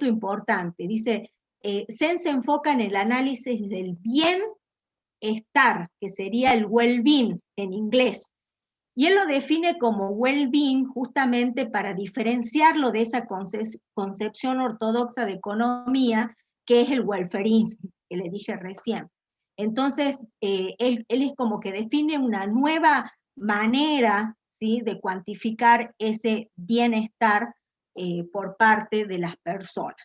punto importante. Dice, Zen se enfoca en el análisis del bienestar, que sería el well-being en inglés. Y él lo define como well-being justamente para diferenciarlo de esa concepción ortodoxa de economía, que es el welfareismo, que le dije recién. Entonces, él es como que define una nueva manera, ¿sí?, de cuantificar ese bienestar por parte de las personas.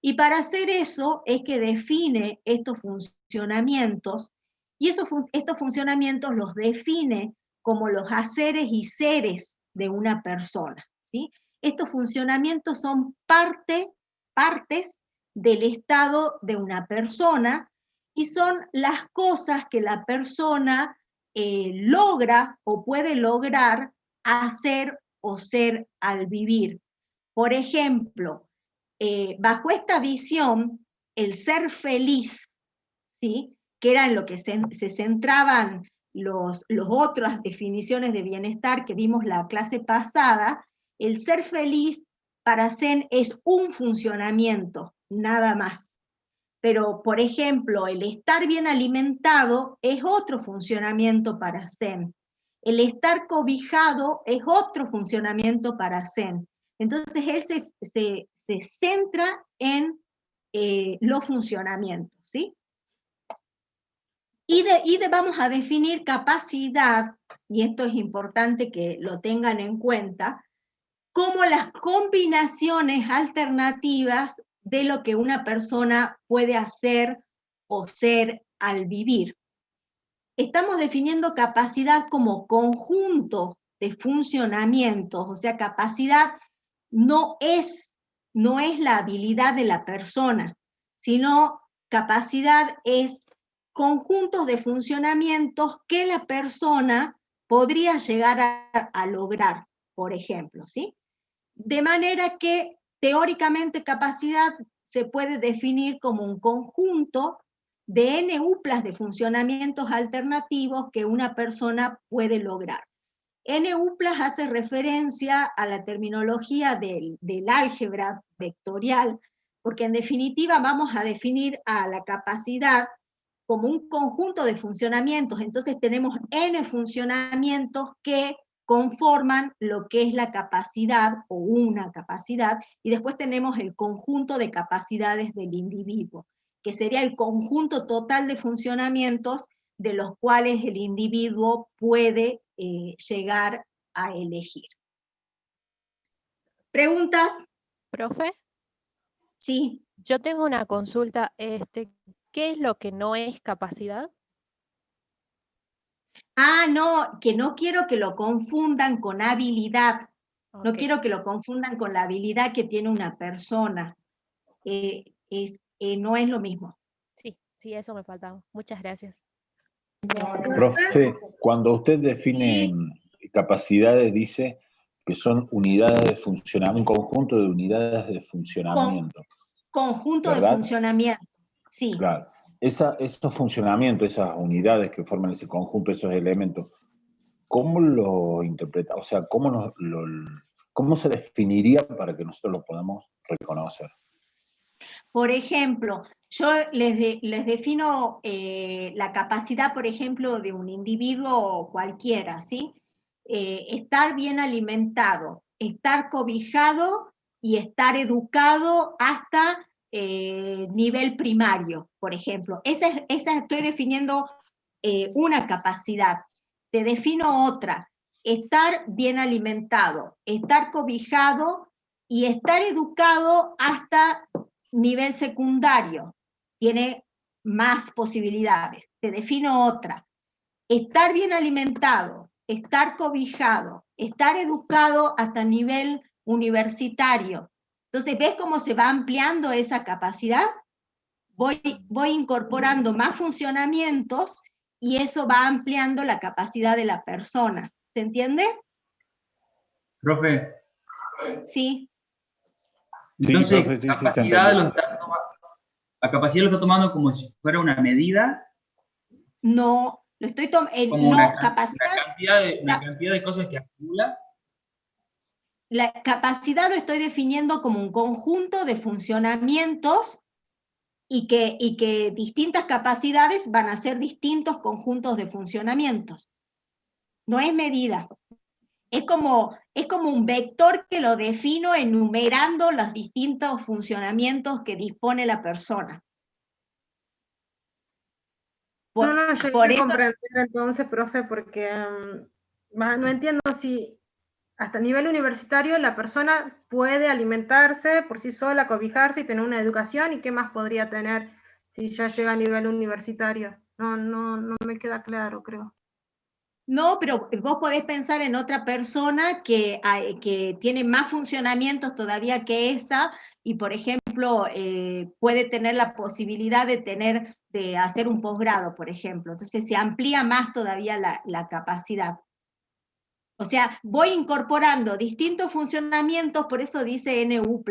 Y para hacer eso es que define estos funcionamientos, y estos funcionamientos los define como los haceres y seres de una persona, ¿sí? Estos funcionamientos son partes del estado de una persona, y son las cosas que la persona logra o puede lograr hacer o ser al vivir. Por ejemplo, bajo esta visión, el ser feliz, ¿sí?, que era en lo que se centraban los otras definiciones de bienestar que vimos la clase pasada, el ser feliz para Zen es un funcionamiento, nada más. Pero, por ejemplo, el estar bien alimentado es otro funcionamiento para Zen. El estar cobijado es otro funcionamiento para Zen. Entonces, él se centra en los funcionamientos, ¿sí? Vamos a definir capacidad, y esto es importante que lo tengan en cuenta, como las combinaciones alternativas de lo que una persona puede hacer o ser al vivir. Estamos definiendo capacidad como conjunto de funcionamientos, o sea, capacidad no es la habilidad de la persona, sino capacidad es conjuntos de funcionamientos que la persona podría llegar a lograr, por ejemplo, ¿sí? De manera que teóricamente capacidad se puede definir como un conjunto de n uplas de funcionamientos alternativos que una persona puede lograr. N uplas hace referencia a la terminología del álgebra vectorial, porque en definitiva vamos a definir a la capacidad como un conjunto de funcionamientos. Entonces tenemos n funcionamientos que conforman lo que es la capacidad o una capacidad, y después tenemos el conjunto de capacidades del individuo, que sería el conjunto total de funcionamientos de los cuales el individuo puede llegar a elegir. ¿Preguntas? ¿Profe? Sí. Yo tengo una consulta. ¿Qué es lo que no es capacidad? Ah, no, que no quiero que lo confundan con habilidad. Okay. No quiero que lo confundan con la habilidad que tiene una persona. No es lo mismo. Sí, eso me faltaba. Muchas gracias. Profe, cuando usted define capacidades, dice que son unidades de funcionamiento, un conjunto de unidades de funcionamiento. Conjunto, ¿verdad?, de funcionamiento, sí. Claro. Esos funcionamientos, esas unidades que forman ese conjunto, esos elementos, ¿cómo lo interpreta? O sea, ¿cómo se definiría para que nosotros lo podamos reconocer? Por ejemplo, yo les defino la capacidad, por ejemplo, de un individuo cualquiera, ¿sí? Estar bien alimentado, estar cobijado y estar educado hasta nivel primario, por ejemplo. Esa estoy definiendo una capacidad. Te defino otra: estar bien alimentado, estar cobijado y estar educado hasta nivel secundario. Tiene más posibilidades. Te defino otra: estar bien alimentado, estar cobijado, estar educado hasta nivel universitario. Entonces, ¿ves cómo se va ampliando esa capacidad? Voy incorporando más funcionamientos y eso va ampliando la capacidad de la persona. ¿Se entiende? Profe. Sí. Entonces, sí, la capacidad lo está tomando como si fuera una medida. No, lo estoy tomando. Como No, una capacidad. Una cantidad de cosas que acumula. La capacidad lo estoy definiendo como un conjunto de funcionamientos y que distintas capacidades van a ser distintos conjuntos de funcionamientos. No es medida. Es como un vector que lo defino enumerando los distintos funcionamientos que dispone la persona. No, yo por estoy eso, comprendiendo entonces, profe, porque no entiendo si hasta nivel universitario la persona puede alimentarse por sí sola, cobijarse y tener una educación, y qué más podría tener si ya llega a nivel universitario. No me queda claro, creo. no, pero vos podés pensar en otra persona que tiene más funcionamientos todavía que esa, y por ejemplo, puede tener la posibilidad de hacer un posgrado, por ejemplo. Entonces se amplía más todavía la capacidad. O sea, voy incorporando distintos funcionamientos, por eso dice NU+.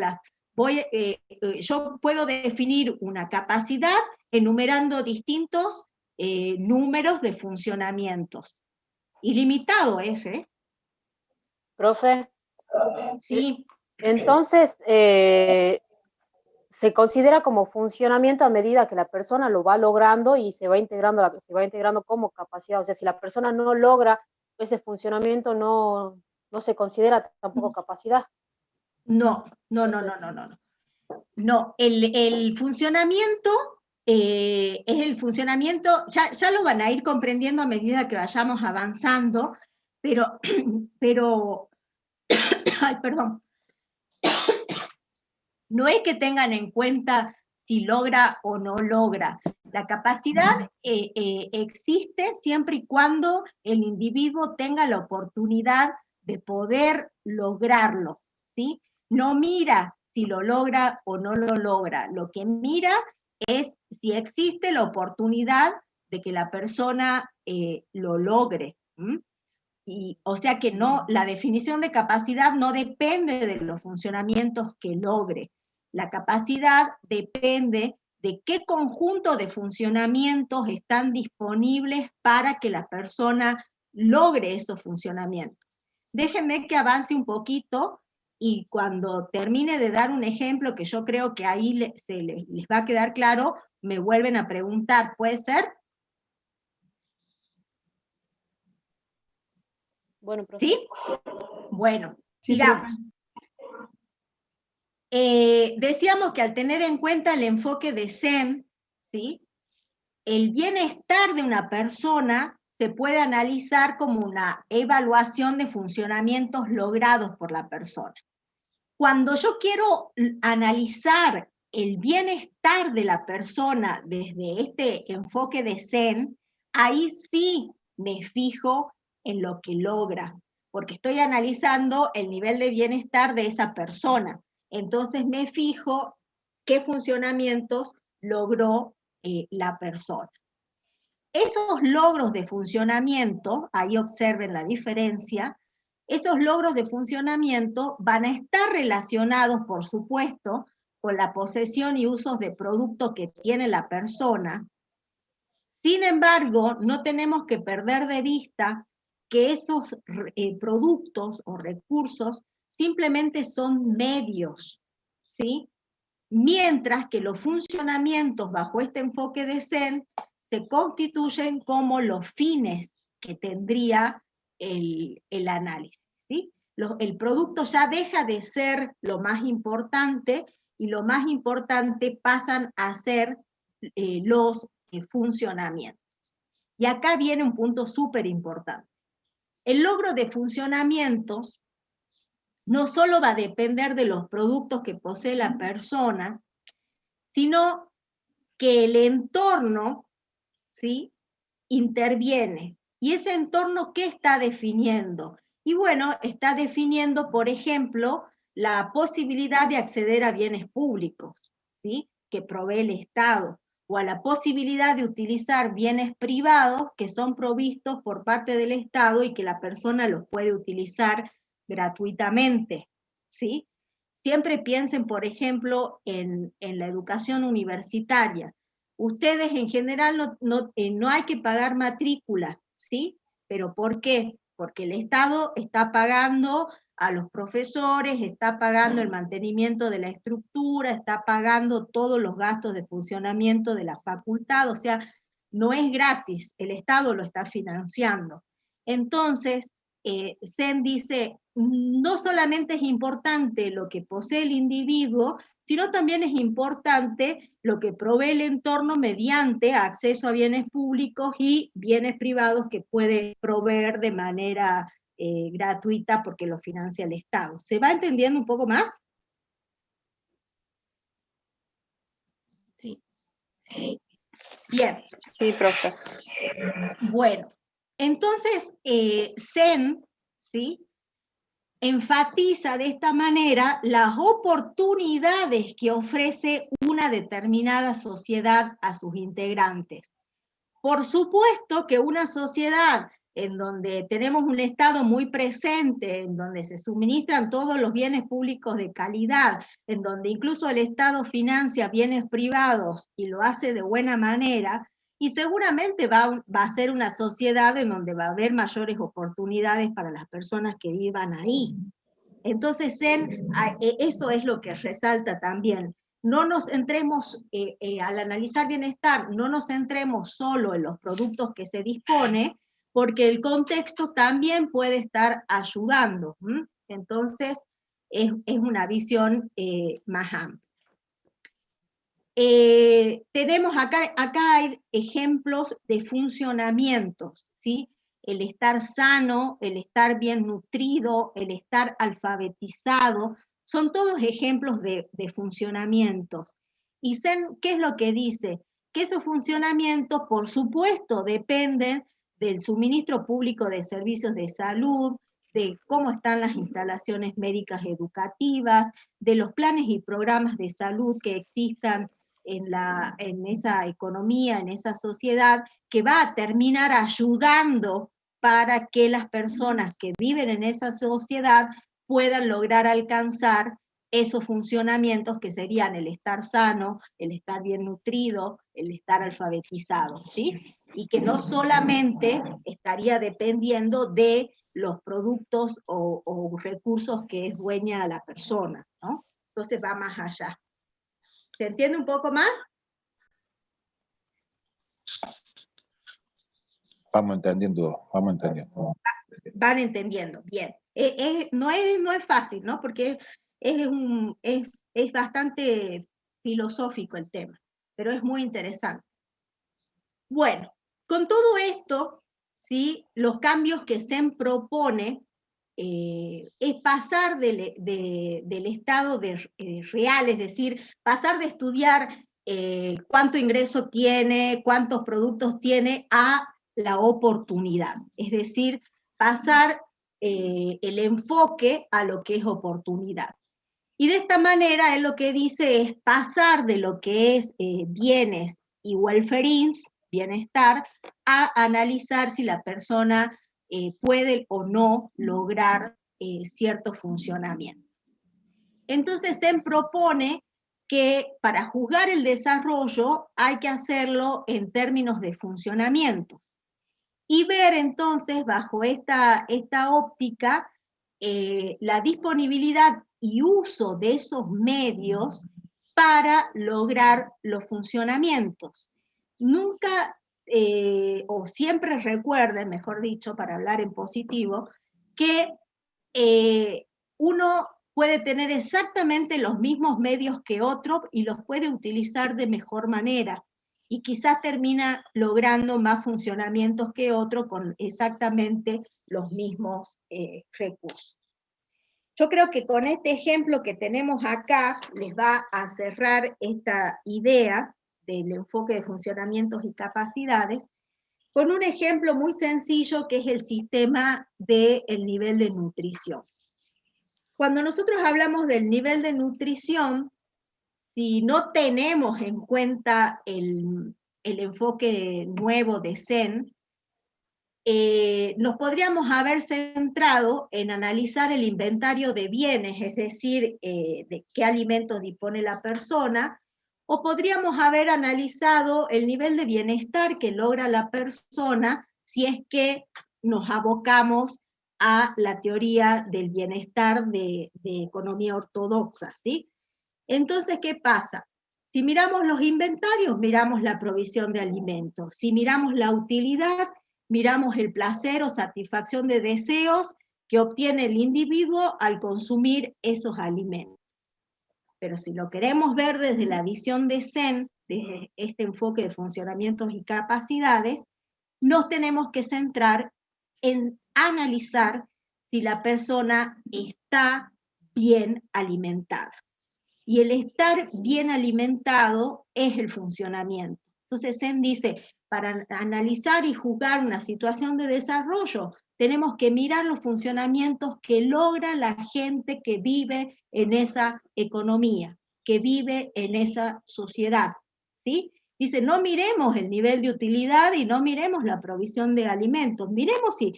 Yo puedo definir una capacidad enumerando distintos números de funcionamientos. Ilimitado es, ¿eh? Profe, Sí. entonces se considera como funcionamiento a medida que la persona lo va logrando y se va integrando como capacidad. O sea, si la persona no logra ese funcionamiento, no se considera tampoco capacidad. No. No, el funcionamiento es el funcionamiento, ya lo van a ir comprendiendo a medida que vayamos avanzando, pero ay, perdón, no es que tengan en cuenta si logra o no logra. La capacidad existe siempre y cuando el individuo tenga la oportunidad de poder lograrlo, ¿sí? No mira si lo logra o no lo logra, lo que mira es si existe la oportunidad de que la persona lo logre. Y, o sea que no, la definición de capacidad no depende de los funcionamientos que logre. La capacidad depende de qué conjunto de funcionamientos están disponibles para que la persona logre esos funcionamientos. Déjenme que avance un poquito y cuando termine de dar un ejemplo que yo creo que ahí les va a quedar claro, me vuelven a preguntar, ¿puede ser? Bueno, profe. ¿Sí? Bueno, Sí, sigamos. profe. Decíamos que al tener en cuenta el enfoque de Zen, ¿sí? El bienestar de una persona se puede analizar como una evaluación de funcionamientos logrados por la persona. Cuando yo quiero analizar el bienestar de la persona desde este enfoque de Zen, ahí sí me fijo en lo que logra, porque estoy analizando el nivel de bienestar de esa persona. Entonces me fijo qué funcionamientos logró la persona. Esos logros de funcionamiento, ahí observen la diferencia, esos logros de funcionamiento van a estar relacionados, por supuesto, con la posesión y usos de producto que tiene la persona. Sin embargo, no tenemos que perder de vista que esos productos o recursos simplemente son medios, ¿sí? Mientras que los funcionamientos bajo este enfoque de Zen se constituyen como los fines que tendría el análisis, ¿sí? El producto ya deja de ser lo más importante y lo más importante pasan a ser los funcionamientos. Y acá viene un punto súper importante. El logro de funcionamientos no solo va a depender de los productos que posee la persona, sino que el entorno, ¿sí?, interviene. ¿Y ese entorno qué está definiendo? Y bueno, está definiendo, por ejemplo, la posibilidad de acceder a bienes públicos, ¿sí?, que provee el Estado, o a la posibilidad de utilizar bienes privados que son provistos por parte del Estado y que la persona los puede utilizar gratuitamente, ¿sí? Siempre piensen, por ejemplo, en la educación universitaria. Ustedes en general no hay que pagar matrícula, ¿sí? ¿Pero por qué? Porque el Estado está pagando a los profesores, está pagando el mantenimiento de la estructura, está pagando todos los gastos de funcionamiento de la facultad, o sea, no es gratis, el Estado lo está financiando. Entonces, Sen dice, no solamente es importante lo que posee el individuo, sino también es importante lo que provee el entorno mediante acceso a bienes públicos y bienes privados que puede proveer de manera gratuita porque lo financia el Estado. ¿Se va entendiendo un poco más? Sí. Bien. Sí, profe. Bueno, entonces Sen, ¿sí?, enfatiza de esta manera las oportunidades que ofrece una determinada sociedad a sus integrantes. Por supuesto que una sociedad en donde tenemos un Estado muy presente, en donde se suministran todos los bienes públicos de calidad, en donde incluso el Estado financia bienes privados y lo hace de buena manera, y seguramente va a ser una sociedad en donde va a haber mayores oportunidades para las personas que vivan ahí. Entonces, eso es lo que resalta también. No nos centremos, al analizar bienestar, no nos centremos solo en los productos que se dispone, porque el contexto también puede estar ayudando. Entonces, es una visión más amplia. Tenemos acá hay ejemplos de funcionamientos, ¿sí? El estar sano, el estar bien nutrido, el estar alfabetizado, son todos ejemplos de funcionamientos. Y Sen, ¿qué es lo que dice? Que esos funcionamientos, por supuesto, dependen del suministro público de servicios de salud, de cómo están las instalaciones médicas educativas, de los planes y programas de salud que existan en esa economía, en esa sociedad, que va a terminar ayudando para que las personas que viven en esa sociedad puedan lograr alcanzar esos funcionamientos que serían el estar sano, el estar bien nutrido, el estar alfabetizado, ¿sí? Y que no solamente estaría dependiendo de los productos o recursos que es dueña la persona, ¿no? Entonces va más allá. ¿Se entiende un poco más? Vamos entendiendo, vamos entendiendo. Van entendiendo, bien. No es fácil, ¿no? Porque es bastante filosófico el tema, pero es muy interesante. Bueno, con todo esto, ¿sí?, los cambios que Sen propone es pasar del estado real, es decir, pasar de estudiar cuánto ingreso tiene, cuántos productos tiene, a la oportunidad. Es decir, pasar el enfoque a lo que es oportunidad. Y de esta manera, él lo que dice es pasar de lo que es bienes y welfarings, bienestar, a analizar si la persona puede o no lograr cierto funcionamiento. Entonces, Sen propone que para juzgar el desarrollo hay que hacerlo en términos de funcionamiento y ver entonces bajo esta óptica la disponibilidad y uso de esos medios para lograr los funcionamientos. Nunca o siempre recuerden, mejor dicho, para hablar en positivo, que uno puede tener exactamente los mismos medios que otro y los puede utilizar de mejor manera. Y quizás termina logrando más funcionamientos que otro con exactamente los mismos recursos. Yo creo que con este ejemplo que tenemos acá les va a cerrar esta idea del enfoque de funcionamientos y capacidades, con un ejemplo muy sencillo que es el sistema del nivel de nutrición. Cuando nosotros hablamos del nivel de nutrición, si no tenemos en cuenta el enfoque nuevo de Sen, nos podríamos haber centrado en analizar el inventario de bienes, es decir, de qué alimentos dispone la persona, o podríamos haber analizado el nivel de bienestar que logra la persona si es que nos abocamos a la teoría del bienestar de economía ortodoxa, ¿sí? Entonces, ¿qué pasa? Si miramos los inventarios, miramos la provisión de alimentos. Si miramos la utilidad, miramos el placer o satisfacción de deseos que obtiene el individuo al consumir esos alimentos. Pero si lo queremos ver desde la visión de Zen, desde este enfoque de funcionamientos y capacidades, nos tenemos que centrar en analizar si la persona está bien alimentada. Y el estar bien alimentado es el funcionamiento. Entonces Zen dice, para analizar y juzgar una situación de desarrollo, tenemos que mirar los funcionamientos que logra la gente que vive en esa economía, que vive en esa sociedad, ¿sí? Dice, no miremos el nivel de utilidad y no miremos la provisión de alimentos, miremos si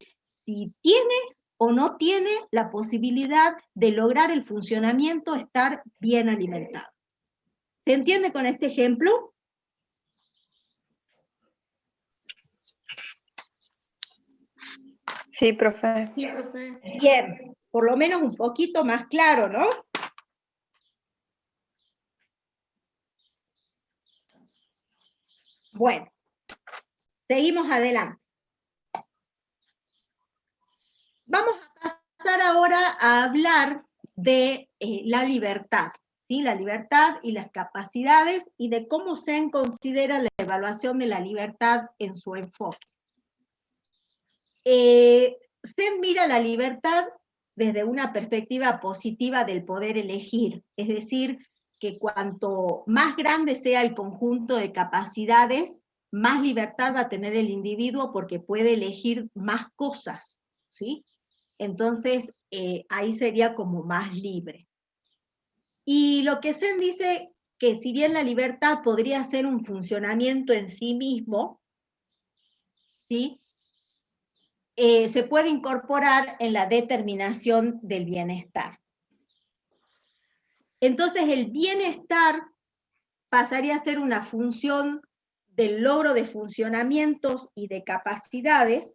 tiene o no tiene la posibilidad de lograr el funcionamiento, estar bien alimentado. ¿Se entiende con este ejemplo? Sí, profe. Sí, profe. Bien, por lo menos un poquito más claro, ¿no? Bueno, seguimos adelante. Vamos a pasar ahora a hablar de la libertad, ¿sí? La libertad y las capacidades y de cómo se considera la evaluación de la libertad en su enfoque. Se mira la libertad desde una perspectiva positiva del poder elegir, es decir, que cuanto más grande sea el conjunto de capacidades, más libertad va a tener el individuo porque puede elegir más cosas, ¿sí? Entonces, ahí sería como más libre. Y lo que Zen dice, que si bien la libertad podría ser un funcionamiento en sí mismo, ¿sí? Se puede incorporar en la determinación del bienestar. Entonces, el bienestar pasaría a ser una función del logro de funcionamientos y de capacidades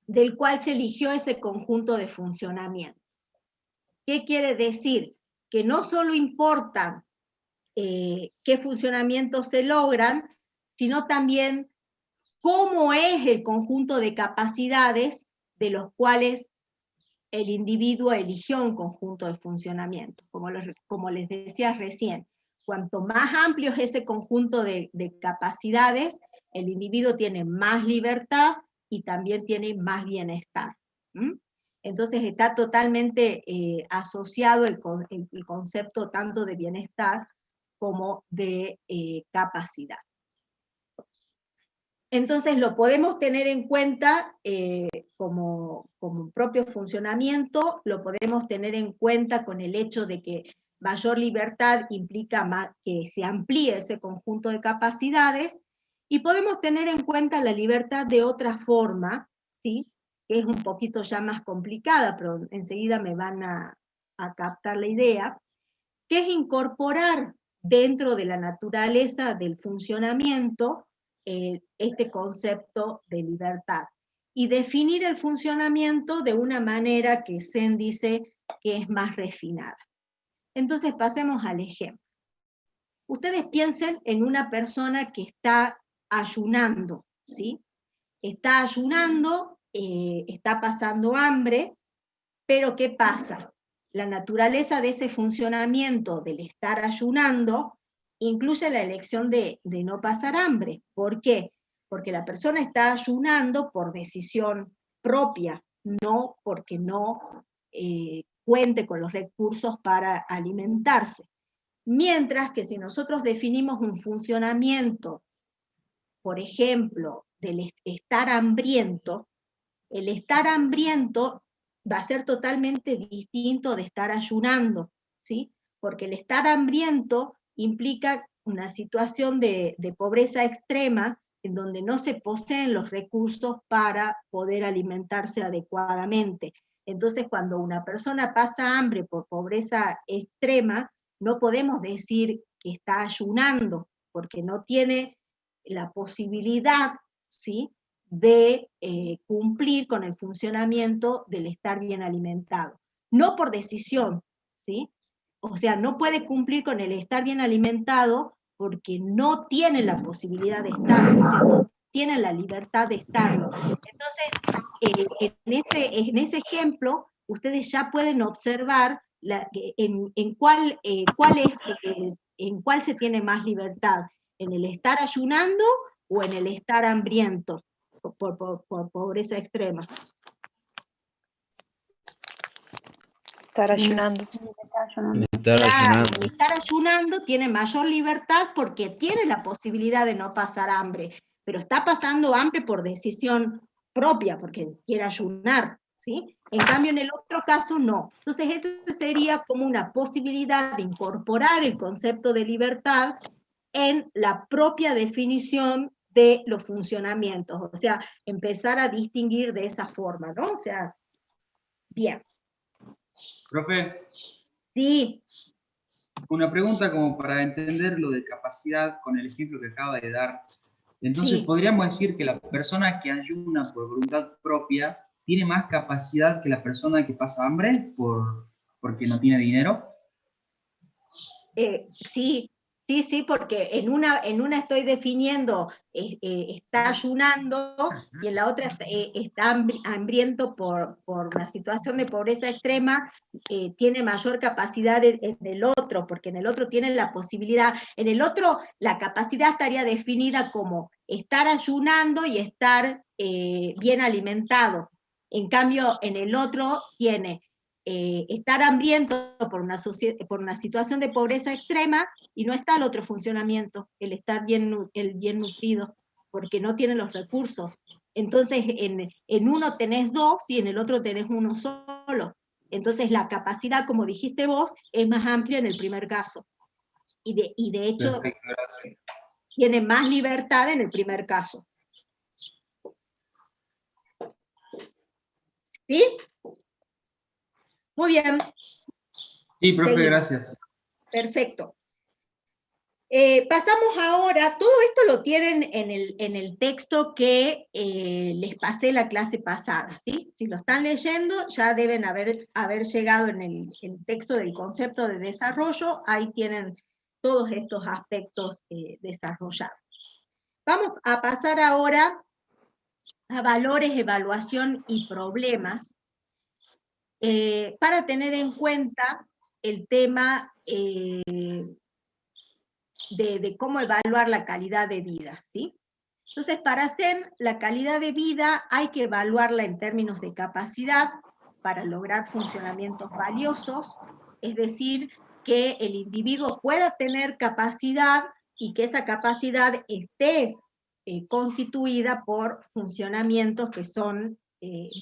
del cual se eligió ese conjunto de funcionamientos. ¿Qué quiere decir? Que no solo importan qué funcionamientos se logran, sino también cómo es el conjunto de capacidades de los cuales el individuo eligió un conjunto de funcionamientos. Como les decía recién, cuanto más amplio es ese conjunto de capacidades, el individuo tiene más libertad y también tiene más bienestar. Entonces está totalmente asociado el concepto tanto de bienestar como de capacidad. Entonces lo podemos tener en cuenta como un propio funcionamiento, lo podemos tener en cuenta con el hecho de que mayor libertad implica que se amplíe ese conjunto de capacidades, y podemos tener en cuenta la libertad de otra forma, ¿sí? Que es un poquito ya más complicada, pero enseguida me van a captar la idea, que es incorporar dentro de la naturaleza del funcionamiento este concepto de libertad y definir el funcionamiento de una manera que Zen dice que es más refinada. Entonces pasemos al ejemplo. Ustedes piensen en una persona que está ayunando, ¿sí? Está ayunando, está pasando hambre, pero ¿qué pasa? La naturaleza de ese funcionamiento del estar ayunando incluye la elección de no pasar hambre. ¿Por qué? Porque la persona está ayunando por decisión propia, no porque no cuente con los recursos para alimentarse. Mientras que si nosotros definimos un funcionamiento, por ejemplo, del estar hambriento, el estar hambriento va a ser totalmente distinto de estar ayunando, ¿sí? Porque el estar hambriento implica una situación de pobreza extrema en donde no se poseen los recursos para poder alimentarse adecuadamente. Entonces, cuando una persona pasa hambre por pobreza extrema, no podemos decir que está ayunando, porque no tiene la posibilidad, ¿sí?, de cumplir con el funcionamiento del estar bien alimentado. No por decisión, ¿sí? O sea, no puede cumplir con el estar bien alimentado porque no tiene la posibilidad de estarlo, o sea, no tiene la libertad de estarlo. Entonces, en ese ejemplo, ustedes ya pueden observar en cuál se tiene más libertad, en el estar ayunando o en el estar hambriento por pobreza extrema. Estar ayunando. Claro, el estar ayunando tiene mayor libertad porque tiene la posibilidad de no pasar hambre, pero está pasando hambre por decisión propia, porque quiere ayunar, ¿sí? En cambio, en el otro caso, no. Entonces, esa sería como una posibilidad de incorporar el concepto de libertad en la propia definición de los funcionamientos, o sea, empezar a distinguir de esa forma, ¿no? O sea, bien. Profe, Sí. una pregunta como para entender lo de capacidad con el ejemplo que acaba de dar. Entonces, Sí. ¿podríamos decir que la persona que ayuna por voluntad propia tiene más capacidad que la persona que pasa hambre porque no tiene dinero? Sí, porque en una estoy definiendo, está ayunando, y en la otra está hambriento por una situación de pobreza extrema, tiene mayor capacidad en el otro, porque en el otro tiene la posibilidad, en el otro la capacidad estaría definida como estar ayunando y estar bien alimentado. En cambio, en el otro tiene estar hambriento por una situación de pobreza extrema y no está el otro funcionamiento, el estar bien nutrido, porque no tiene los recursos. Entonces, en uno tenés dos y en el otro tenés uno solo. Entonces, la capacidad, como dijiste vos, es más amplia en el primer caso. Y de hecho, Perfecto, gracias. tiene más libertad en el primer caso. ¿Sí? Muy bien. Sí, profe, Seguimos. gracias. Perfecto. Pasamos ahora, todo esto lo tienen en el texto que les pasé la clase pasada, ¿sí? Si lo están leyendo, ya deben haber llegado en el texto del concepto de desarrollo, ahí tienen todos estos aspectos desarrollados. Vamos a pasar ahora a valores, evaluación y problemas, para tener en cuenta el tema de cómo evaluar la calidad de vida, ¿sí? Entonces, para hacer la calidad de vida hay que evaluarla en términos de capacidad para lograr funcionamientos valiosos, es decir, que el individuo pueda tener capacidad y que esa capacidad esté constituida por funcionamientos que son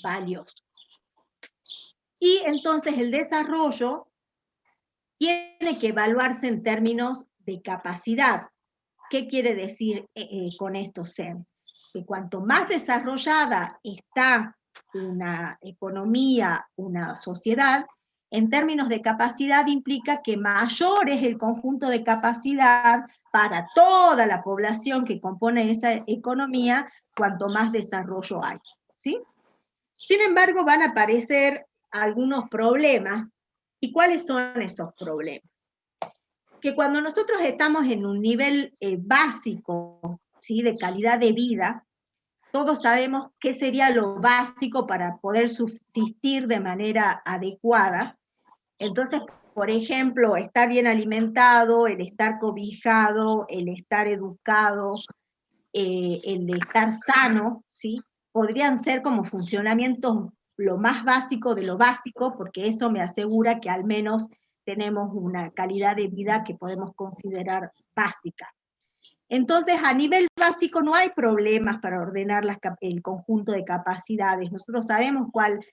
valiosos. Y entonces el desarrollo tiene que evaluarse en términos de capacidad. ¿Qué quiere decir con esto, Sem? Que cuanto más desarrollada está una economía, una sociedad, en términos de capacidad implica que mayor es el conjunto de capacidad para toda la población que compone esa economía, cuanto más desarrollo hay, ¿sí? Sin embargo, van a aparecer algunos problemas. ¿Y cuáles son esos problemas? Que cuando nosotros estamos en un nivel básico, ¿sí?, de calidad de vida, todos sabemos qué sería lo básico para poder subsistir de manera adecuada. Entonces, por ejemplo, estar bien alimentado, el estar cobijado, el estar educado, el de estar sano, ¿sí?, podrían ser como funcionamientos lo más básico de lo básico, porque eso me asegura que al menos tenemos una calidad de vida que podemos considerar básica. Entonces, a nivel básico no hay problemas para ordenar el conjunto de capacidades. Nosotros sabemos cuáles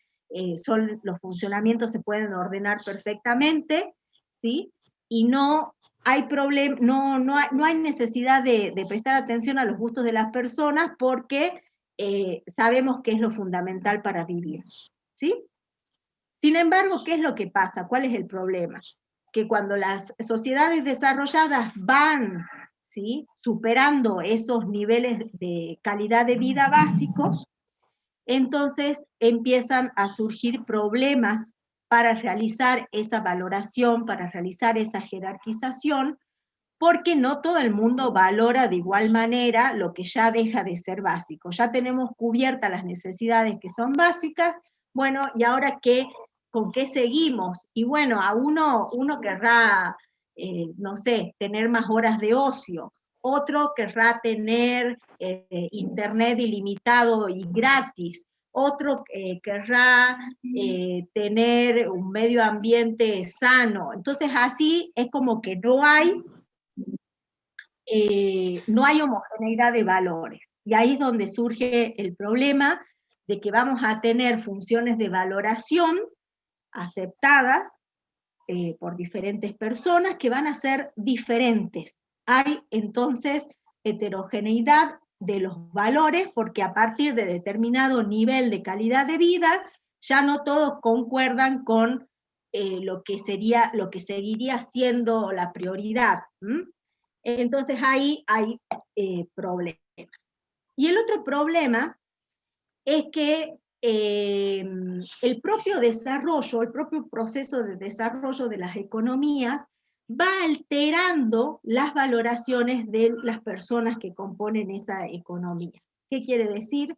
son los funcionamientos, se pueden ordenar perfectamente, ¿sí? Y no hay no hay necesidad de prestar atención a los gustos de las personas porque sabemos que es lo fundamental para vivir, ¿sí? Sin embargo, ¿qué es lo que pasa? ¿Cuál es el problema? Que cuando las sociedades desarrolladas van ¿sí? Superando esos niveles de calidad de vida básicos, entonces empiezan a surgir problemas para realizar esa valoración, para realizar esa jerarquización, porque no todo el mundo valora de igual manera lo que ya deja de ser básico. Ya tenemos cubiertas las necesidades que son básicas, bueno, ¿y ahora qué? ¿Con qué seguimos? Y bueno, a uno querrá, no sé, tener más horas de ocio, otro querrá tener internet ilimitado y gratis, otro querrá tener un medio ambiente sano. Entonces así es como que no hay homogeneidad de valores. Y ahí es donde surge el problema de que vamos a tener funciones de valoración aceptadas por diferentes personas que van a ser diferentes. Hay entonces heterogeneidad de los valores porque a partir de determinado nivel de calidad de vida ya no todos concuerdan con lo que seguiría siendo la prioridad. Entonces ahí hay problemas. Y el otro problema es que el propio desarrollo, el propio proceso de desarrollo de las economías va alterando las valoraciones de las personas que componen esa economía. ¿Qué quiere decir?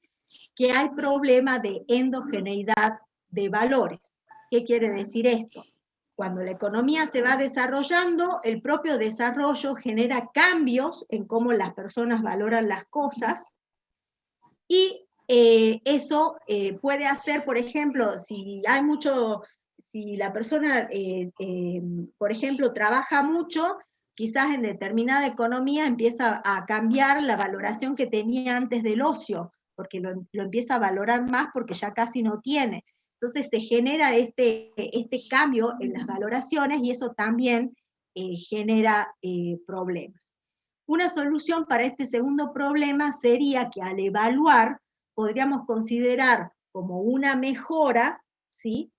Que hay problema de endogeneidad de valores. ¿Qué quiere decir esto? Cuando la economía se va desarrollando, el propio desarrollo genera cambios en cómo las personas valoran las cosas, y eso puede hacer, por ejemplo, si la persona, por ejemplo, trabaja mucho, quizás en determinada economía empieza a cambiar la valoración que tenía antes del ocio, porque lo empieza a valorar más porque ya casi no tiene. Entonces se genera este cambio en las valoraciones y eso también genera problemas. Una solución para este segundo problema sería que al evaluar podríamos considerar como una mejora, ¿sí?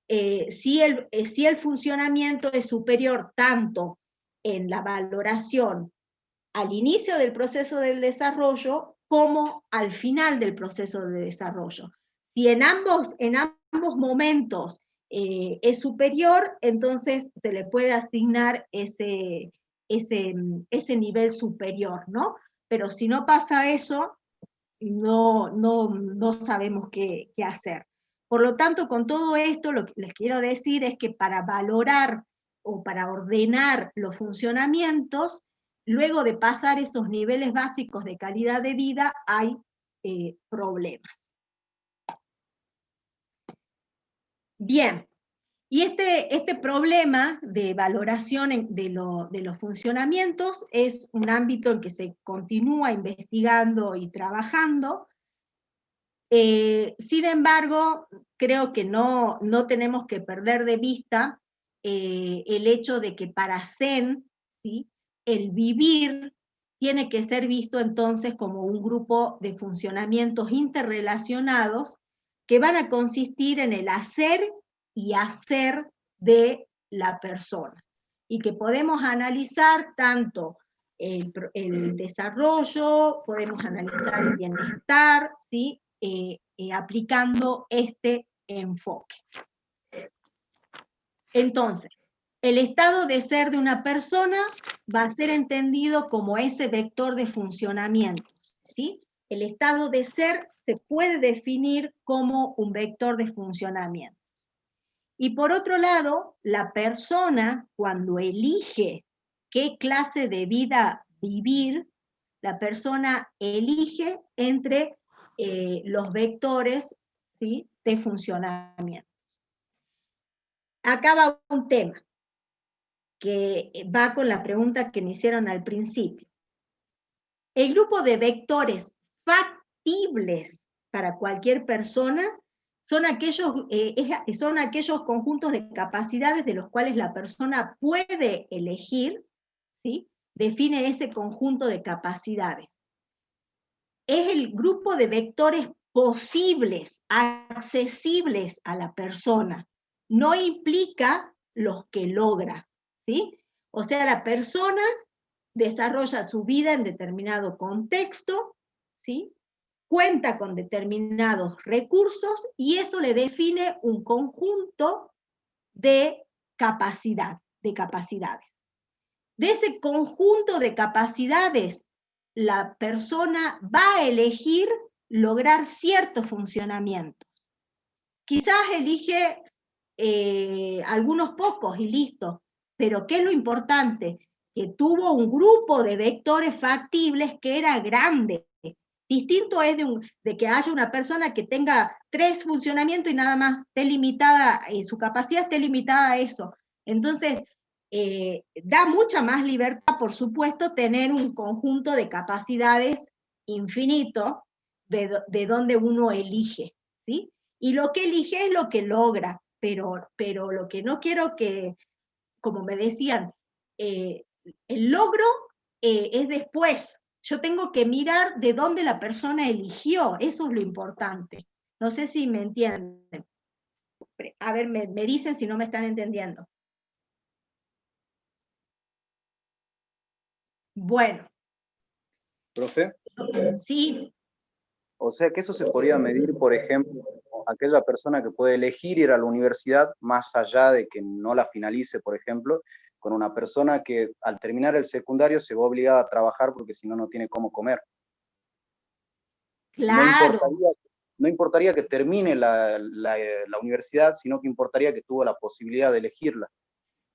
Si el funcionamiento es superior tanto en la valoración al inicio del proceso del desarrollo como al final del proceso de desarrollo. Si en ambos momentos es superior, entonces se le puede asignar ese nivel superior, ¿no? Pero si no pasa eso, no sabemos qué hacer. Por lo tanto, con todo esto, lo que les quiero decir es que para valorar o para ordenar los funcionamientos, luego de pasar esos niveles básicos de calidad de vida, hay problemas. Bien, y este problema de valoración de los funcionamientos es un ámbito en que se continúa investigando y trabajando. Sin embargo, creo que no tenemos que perder de vista el hecho de que para Zen, ¿sí?, el vivir tiene que ser visto entonces como un grupo de funcionamientos interrelacionados que van a consistir en el hacer y hacer de la persona, y que podemos analizar tanto el desarrollo, podemos analizar el bienestar, ¿sí?, aplicando este enfoque. Entonces, el estado de ser de una persona va a ser entendido como ese vector de funcionamientos, ¿sí? El estado de ser se puede definir como un vector de funcionamiento. Y por otro lado, la persona, cuando elige qué clase de vida vivir, la persona elige entre los vectores, ¿sí?, de funcionamiento. Acá va un tema que va con la pregunta que me hicieron al principio. El grupo de vectores factibles para cualquier persona son aquellos conjuntos de capacidades de los cuales la persona puede elegir, ¿sí? Define ese conjunto de capacidades. Es el grupo de vectores posibles, accesibles a la persona. No implica los que logra, ¿sí? O sea, la persona desarrolla su vida en determinado contexto, ¿sí? Cuenta con determinados recursos y eso le define un conjunto de capacidades. De ese conjunto de capacidades, la persona va a elegir lograr ciertos funcionamientos. Quizás elige algunos pocos y listo, pero ¿qué es lo importante? Que tuvo un grupo de vectores factibles que era grande. Distinto es de que haya una persona que tenga 3 funcionamientos y nada más esté limitada, su capacidad esté limitada a eso. Entonces, da mucha más libertad, por supuesto, tener un conjunto de capacidades infinito de donde uno elige, ¿sí? Y lo que elige es lo que logra, pero lo que no quiero que, como me decían, el logro es después. Yo tengo que mirar de dónde la persona eligió, eso es lo importante. No sé si me entienden. A ver, me dicen si no me están entendiendo. Bueno. ¿Profe? Sí. O sea que eso se podría medir, por ejemplo, aquella persona que puede elegir ir a la universidad, más allá de que no la finalice, por ejemplo, con una persona que al terminar el secundario se ve obligada a trabajar porque si no, no tiene cómo comer. Claro. No importaría que termine la universidad, sino que importaría que tuvo la posibilidad de elegirla.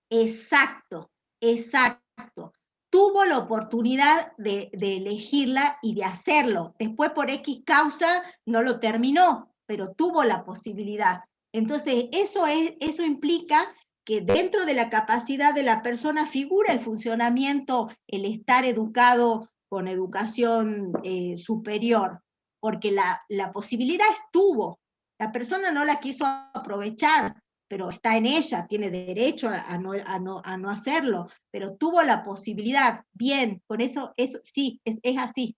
Exacto, exacto. Tuvo la oportunidad de elegirla y de hacerlo. Después por X causa no lo terminó, pero tuvo la posibilidad. Entonces eso implica que dentro de la capacidad de la persona figura el funcionamiento, el estar educado con educación superior, porque la posibilidad estuvo. La persona no la quiso aprovechar, pero está en ella, tiene derecho a no hacerlo, pero tuvo la posibilidad. Bien, con eso sí, es así.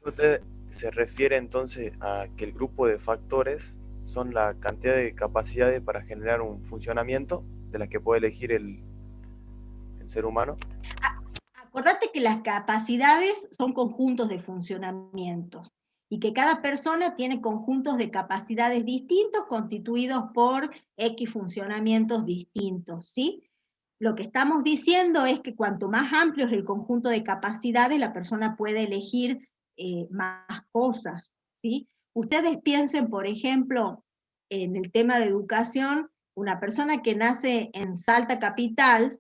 ¿Usted se refiere entonces a que el grupo de factores son la cantidad de capacidades para generar un funcionamiento de las que puede elegir el ser humano? Acordate que las capacidades son conjuntos de funcionamientos y que cada persona tiene conjuntos de capacidades distintos constituidos por X funcionamientos distintos, ¿sí? Lo que estamos diciendo es que cuanto más amplio es el conjunto de capacidades, la persona puede elegir más cosas, ¿sí? Ustedes piensen, por ejemplo, en el tema de educación, una persona que nace en Salta capital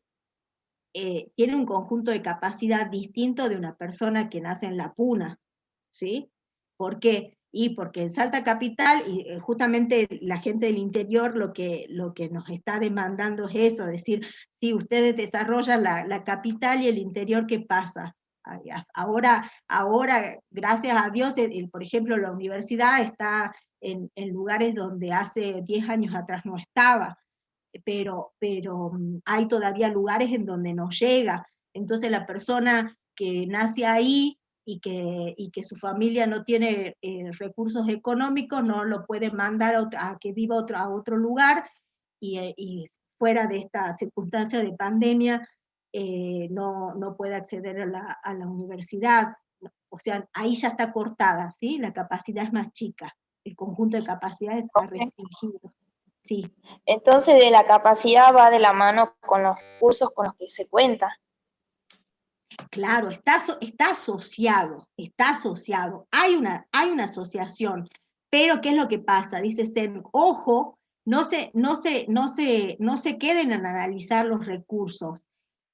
tiene un conjunto de capacidad distinto de una persona que nace en La Puna, ¿sí? ¿Por qué? Y porque en Salta capital, y justamente la gente del interior lo que nos está demandando es eso, decir, si ustedes desarrollan la capital y el interior, ¿qué pasa? Ahora, gracias a Dios, por ejemplo, la universidad está en lugares donde hace 10 años atrás no estaba, pero hay todavía lugares en donde no llega. Entonces la persona que nace ahí y que su familia no tiene recursos económicos, no lo puede mandar a que viva a otro lugar, y fuera de esta circunstancia de pandemia, no puede acceder a la universidad. O sea, ahí ya está cortada, ¿sí? La capacidad es más chica, el conjunto de capacidades está restringido. Sí. Entonces, de la capacidad va de la mano con los recursos con los que se cuenta. Claro, está asociado, hay una asociación, pero ¿qué es lo que pasa? Dice Sen, ojo, no se queden en analizar los recursos,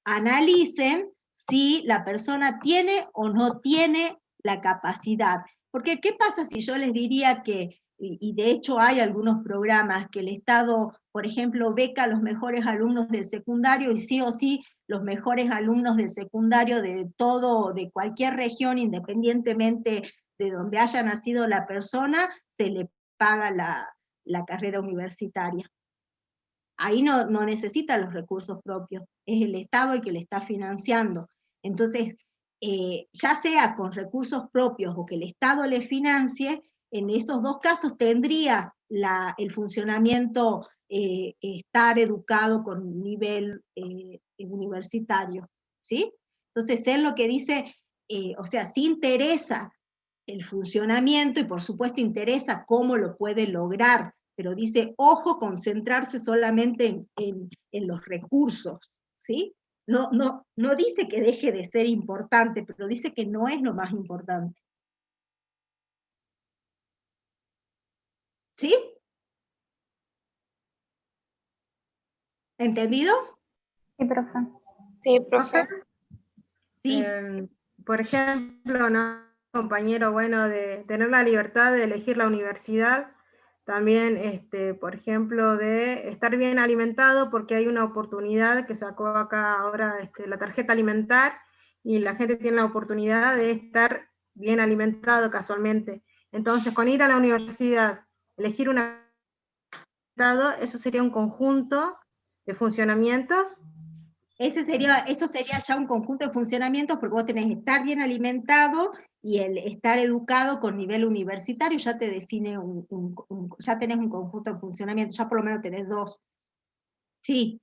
analicen si la persona tiene o no tiene la capacidad, porque ¿qué pasa si yo les diría que, y de hecho hay algunos programas que el Estado, por ejemplo, beca a los mejores alumnos del secundario y sí o sí los mejores alumnos del secundario de cualquier región, independientemente de donde haya nacido la persona, se le paga la carrera universitaria? Ahí no necesita los recursos propios, es el Estado el que le está financiando. Entonces, ya sea con recursos propios o que el Estado le financie, en esos dos casos tendría el funcionamiento estar educado con nivel universitario, ¿sí? Entonces él lo que dice, o sea, sí interesa el funcionamiento y por supuesto interesa cómo lo puede lograr, pero dice, ojo, concentrarse solamente en los recursos, ¿sí? No dice que deje de ser importante, pero dice que no es lo más importante. ¿Sí? ¿Entendido? Sí, profe. Sí, profe. Sí. Por ejemplo, ¿no? Compañero, bueno, de tener la libertad de elegir la universidad, también, por ejemplo, de estar bien alimentado, porque hay una oportunidad que sacó acá ahora la tarjeta alimentar, y la gente tiene la oportunidad de estar bien alimentado casualmente. Entonces, con ir a la universidad, elegir una, eso sería un conjunto de funcionamientos. Eso sería ya un conjunto de funcionamientos, porque vos tenés que estar bien alimentado y el estar educado con nivel universitario ya te define ya tenés un conjunto de funcionamientos, ya por lo menos tenés dos. Sí.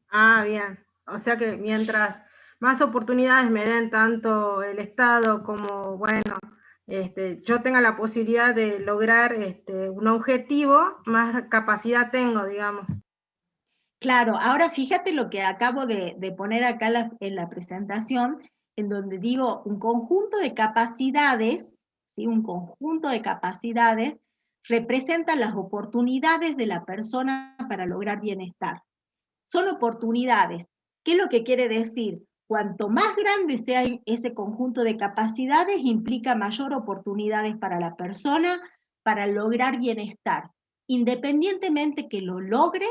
Ah, bien. O sea que mientras más oportunidades me den tanto el Estado como, bueno, yo tenga la posibilidad de lograr un objetivo, más capacidad tengo, digamos. Claro, ahora fíjate lo que acabo de poner acá en la presentación, en donde digo un conjunto de capacidades, ¿sí? Un conjunto de capacidades representa las oportunidades de la persona para lograr bienestar. Son oportunidades. ¿Qué es lo que quiere decir? Cuanto más grande sea ese conjunto de capacidades, implica mayor oportunidades para la persona para lograr bienestar, independientemente que lo logre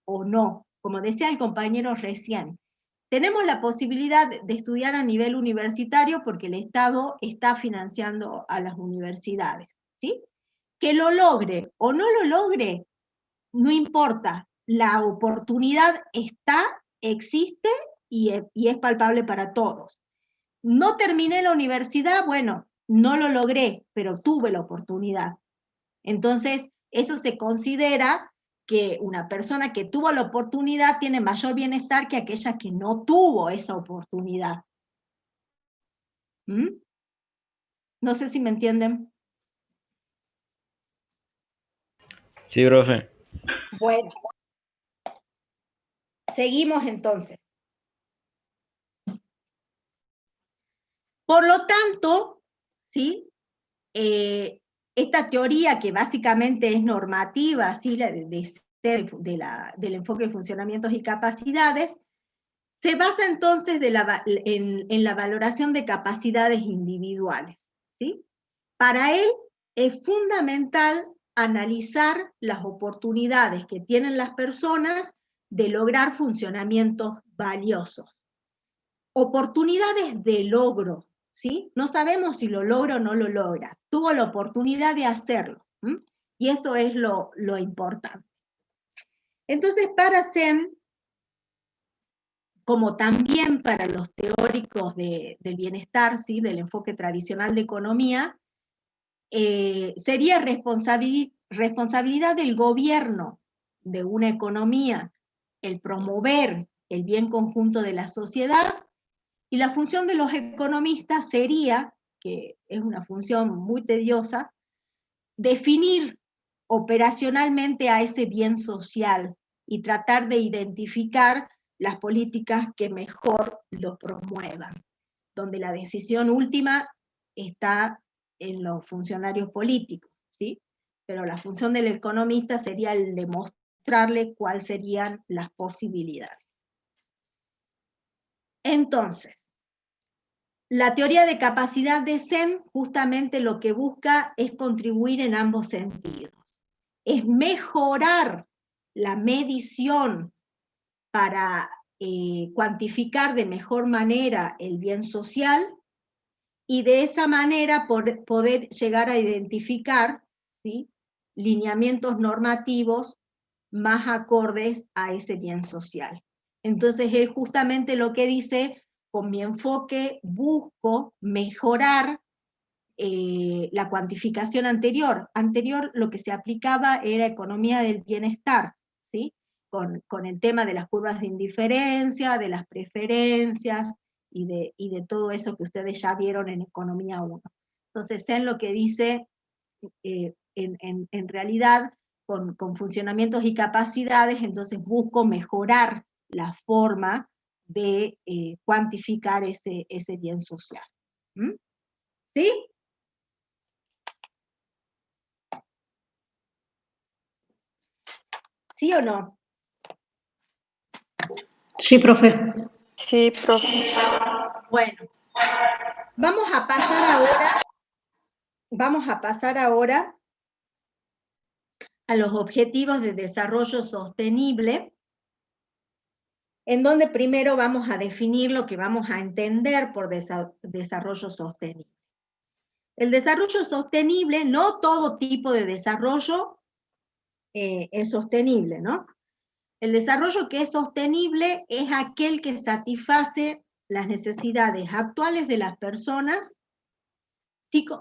o no. Como decía el compañero recién, tenemos la posibilidad de estudiar a nivel universitario porque el Estado está financiando a las universidades, ¿sí? Que lo logre o no lo logre, no importa, la oportunidad está, existe y es palpable para todos. No terminé la universidad, bueno, no lo logré, pero tuve la oportunidad. Entonces, eso se considera que una persona que tuvo la oportunidad tiene mayor bienestar que aquella que no tuvo esa oportunidad. ¿Mm? No sé si me entienden. Sí, profe. Bueno, seguimos entonces. Por lo tanto, ¿sí? Esta teoría que básicamente es normativa, ¿sí? Del enfoque de funcionamientos y capacidades, se basa entonces en la valoración de capacidades individuales, ¿sí? Para él es fundamental analizar las oportunidades que tienen las personas de lograr funcionamientos valiosos. Oportunidades de logro, ¿sí? No sabemos si lo logra o no lo logra. Tuvo la oportunidad de hacerlo, ¿sí? Y eso es lo importante. Entonces, para Sen, como también para los teóricos del bienestar, ¿sí? Del enfoque tradicional de economía, sería responsabilidad del gobierno de una economía el promover el bien conjunto de la sociedad, y la función de los economistas sería, que es una función muy tediosa, definir operacionalmente a ese bien social y tratar de identificar las políticas que mejor lo promuevan, donde la decisión última está en los funcionarios políticos, ¿sí? Pero la función del economista sería el demostrarle cuáles serían las posibilidades. Entonces, la teoría de capacidad de Sen justamente lo que busca es contribuir en ambos sentidos. Es mejorar la medición para cuantificar de mejor manera el bien social y de esa manera poder llegar a identificar, ¿sí? Lineamientos normativos más acordes a ese bien social. Entonces él justamente lo que dice, con mi enfoque busco mejorar la cuantificación anterior. Anterior lo que se aplicaba era economía del bienestar, ¿sí? Con el tema de las curvas de indiferencia, de las preferencias y de todo eso que ustedes ya vieron en Economía 1. Entonces, sé lo que dice, en realidad, con funcionamientos y capacidades, entonces busco mejorar la forma de cuantificar ese bien social. ¿Mm? ¿Sí? ¿Sí o no? Sí, profe. Sí, profe. Bueno, vamos a pasar ahora a los objetivos de desarrollo sostenible, en donde primero vamos a definir lo que vamos a entender por desarrollo sostenible. El desarrollo sostenible, no todo tipo de desarrollo es sostenible, ¿no? El desarrollo que es sostenible es aquel que satisface las necesidades actuales de las personas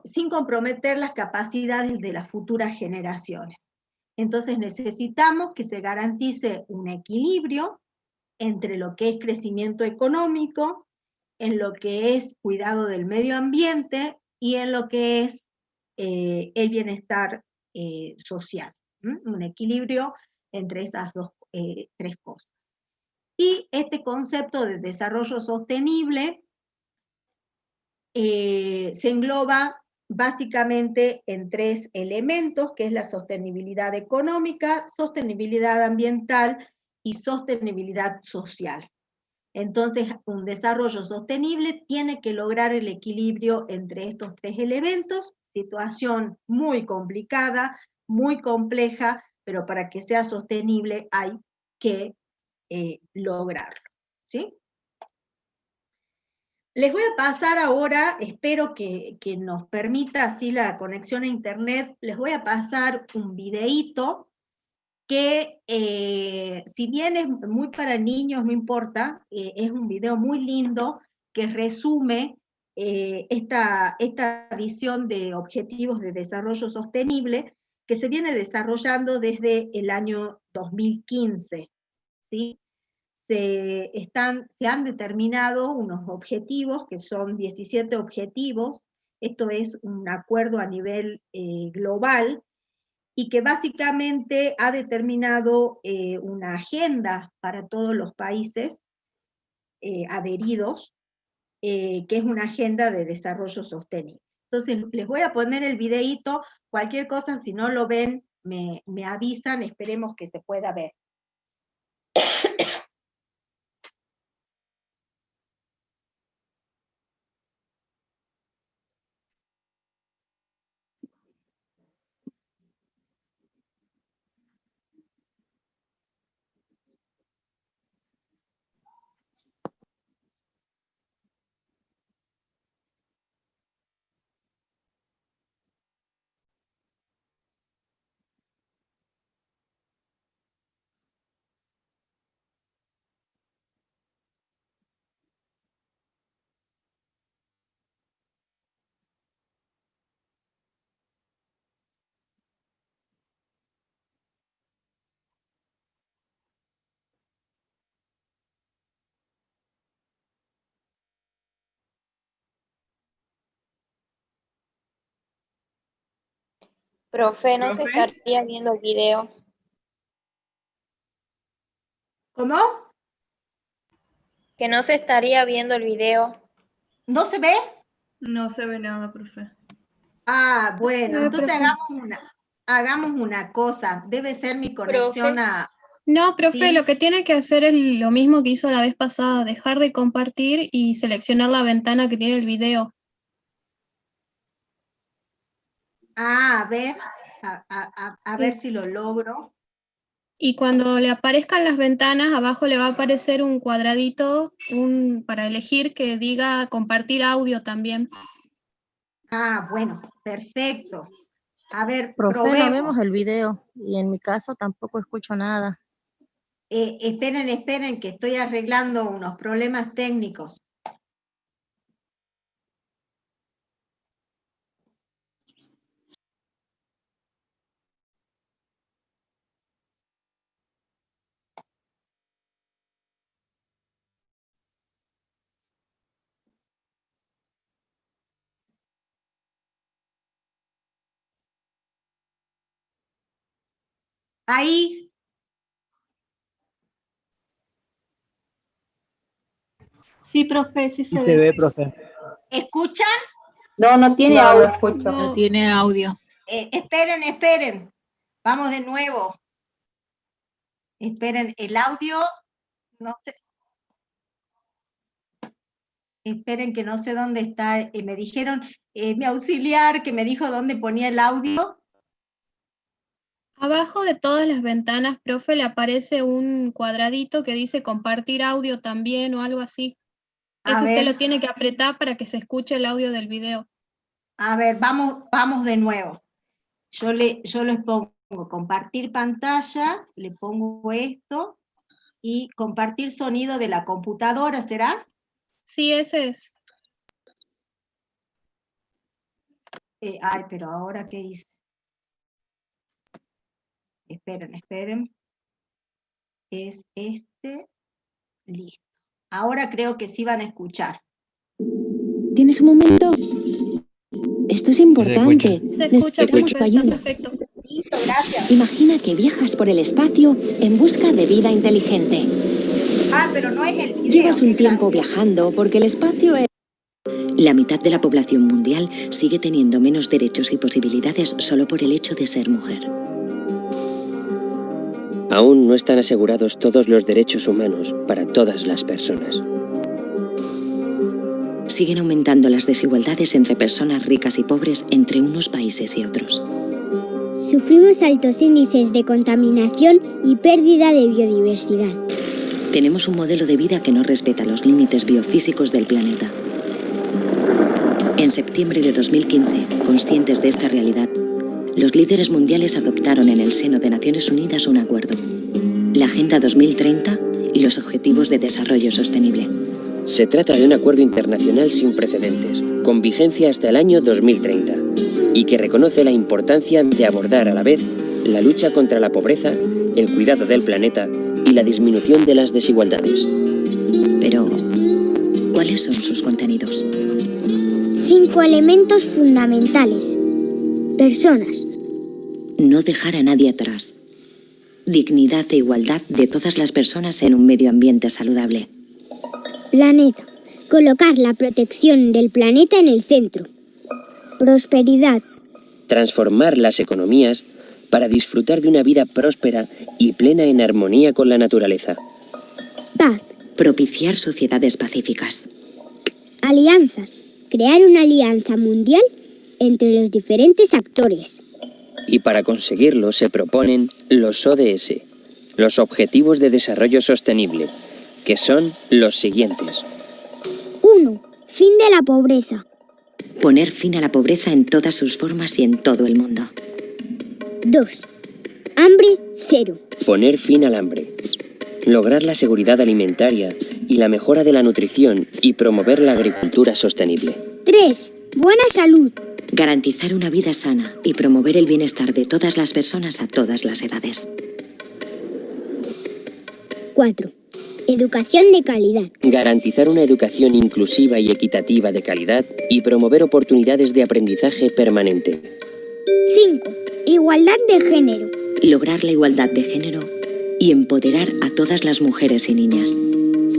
sin comprometer las capacidades de las futuras generaciones. Entonces necesitamos que se garantice un equilibrio entre lo que es crecimiento económico, en lo que es cuidado del medio ambiente y en lo que es el bienestar social. Un equilibrio entre esas tres cosas. Y este concepto de desarrollo sostenible se engloba básicamente en tres elementos, que es la sostenibilidad económica, sostenibilidad ambiental y sostenibilidad social. Entonces, un desarrollo sostenible tiene que lograr el equilibrio entre estos tres elementos, situación muy complicada, muy compleja, pero para que sea sostenible hay que lograrlo, ¿sí? Les voy a pasar ahora, espero que nos permita así la conexión a internet, les voy a pasar un videíto que si bien es muy para niños, no importa, es un video muy lindo que resume esta visión de objetivos de desarrollo sostenible que se viene desarrollando desde el año 2015, ¿sí? Se han determinado unos objetivos, que son 17 objetivos, esto es un acuerdo a nivel global, y que básicamente ha determinado una agenda para todos los países adheridos, que es una agenda de desarrollo sostenible. Entonces, les voy a poner el videíto, cualquier cosa, si no lo ven, me avisan, esperemos que se pueda ver. Profe, no se estaría viendo el video. ¿Cómo? Que no se estaría viendo el video. ¿No se ve? No se ve nada, profe. Ah, bueno, entonces profe. hagamos una cosa, debe ser mi conexión a... No, profe, ¿sí? lo que tiene que hacer es lo mismo que hizo la vez pasada, dejar de compartir y seleccionar la ventana que tiene el video. Ah, a ver, a ver Sí. si lo logro. Y cuando le aparezcan las ventanas, abajo le va a aparecer un cuadradito para elegir que diga compartir audio también. Ah, bueno, perfecto. A ver, Profe, no probemos. vemos el video y en mi caso tampoco escucho nada. Esperen, que estoy arreglando unos problemas técnicos. Ahí. Sí, profe, sí Sí se ve, profe. ¿Escuchan? No tiene audio, escucho. No tiene audio. Esperen. Vamos de nuevo. Esperen, el audio, no sé. Esperen que no sé dónde está. Me dijeron, mi auxiliar, que me dijo dónde ponía el audio. Abajo de todas las ventanas, profe, le aparece un cuadradito que dice compartir audio también o algo así. Eso usted lo tiene que apretar para que se escuche el audio del video. A ver, vamos de nuevo. Yo les pongo compartir pantalla, le pongo esto, y compartir sonido de la computadora, ¿será? Sí, ese es. Pero ahora, ¿qué hice? Esperen. Es este. Listo. Ahora creo que sí van a escuchar. ¿Tienes un momento? Esto es importante. Se escucha, Necesitamos tu ayuda. perfecto. Listo, gracias. Imagina que viajas por el espacio en busca de vida inteligente. Pero no es el video. Llevas un tiempo viajando porque el espacio es... La mitad de la población mundial sigue teniendo menos derechos y posibilidades solo por el hecho de ser mujer. Aún no están asegurados todos los derechos humanos para todas las personas. Siguen aumentando las desigualdades entre personas ricas y pobres entre unos países y otros. Sufrimos altos índices de contaminación y pérdida de biodiversidad. Tenemos un modelo de vida que no respeta los límites biofísicos del planeta. En septiembre de 2015, conscientes de esta realidad, los líderes mundiales adoptaron en el seno de Naciones Unidas un acuerdo, la Agenda 2030 y los Objetivos de Desarrollo Sostenible. Se trata de un acuerdo internacional sin precedentes, con vigencia hasta el año 2030, y que reconoce la importancia de abordar a la vez la lucha contra la pobreza, el cuidado del planeta y la disminución de las desigualdades. Pero, ¿cuáles son sus contenidos? 5 elementos fundamentales. Personas. No dejar a nadie atrás. Dignidad e igualdad de todas las personas en un medio ambiente saludable. Planeta. Colocar la protección del planeta en el centro. Prosperidad. Transformar las economías para disfrutar de una vida próspera y plena en armonía con la naturaleza. Paz. Propiciar sociedades pacíficas. Alianzas. Crear una alianza mundial entre los diferentes actores. Y para conseguirlo se proponen los ODS, los Objetivos de Desarrollo Sostenible, que son los siguientes. 1. Fin de la pobreza. Poner fin a la pobreza en todas sus formas y en todo el mundo. 2. Hambre cero. Poner fin al hambre. Lograr la seguridad alimentaria y la mejora de la nutrición y promover la agricultura sostenible. 3. Buena salud. Garantizar una vida sana y promover el bienestar de todas las personas a todas las edades. 4. Educación de calidad. Garantizar una educación inclusiva y equitativa de calidad y promover oportunidades de aprendizaje permanente. 5. Igualdad de género. Lograr la igualdad de género y empoderar a todas las mujeres y niñas.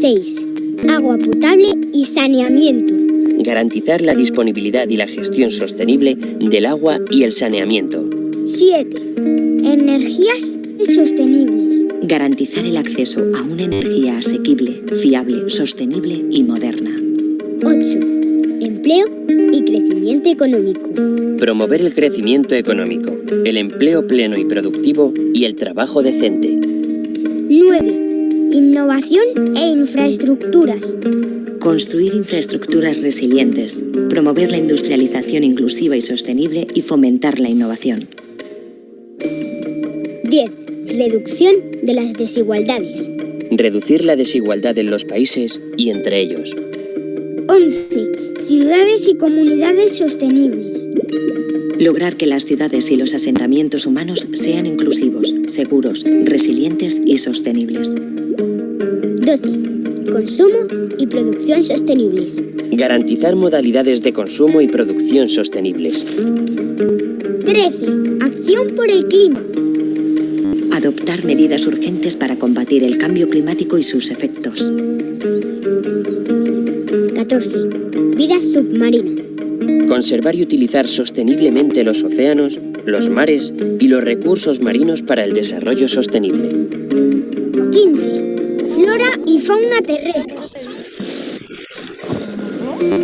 6. Agua potable y saneamiento. Garantizar la disponibilidad y la gestión sostenible del agua y el saneamiento. 7. Energías sostenibles. Garantizar el acceso a una energía asequible, fiable, sostenible y moderna. 8. Empleo y crecimiento económico. Promover el crecimiento económico, el empleo pleno y productivo y el trabajo decente. 9. Innovación e infraestructuras. Construir infraestructuras resilientes, promover la industrialización inclusiva y sostenible y fomentar la innovación. 10. Reducción de las desigualdades. Reducir la desigualdad en los países y entre ellos. 11. Ciudades y comunidades sostenibles. Lograr que las ciudades y los asentamientos humanos sean inclusivos, seguros, resilientes y sostenibles. 12. Consumo y producción sostenibles. Garantizar modalidades de consumo y producción sostenibles. 13. Acción por el clima. Adoptar medidas urgentes para combatir el cambio climático y sus efectos. 14. Vida submarina. Conservar y utilizar sosteniblemente los océanos, los mares y los recursos marinos para el desarrollo sostenible. 15. Flora y fauna terrestre.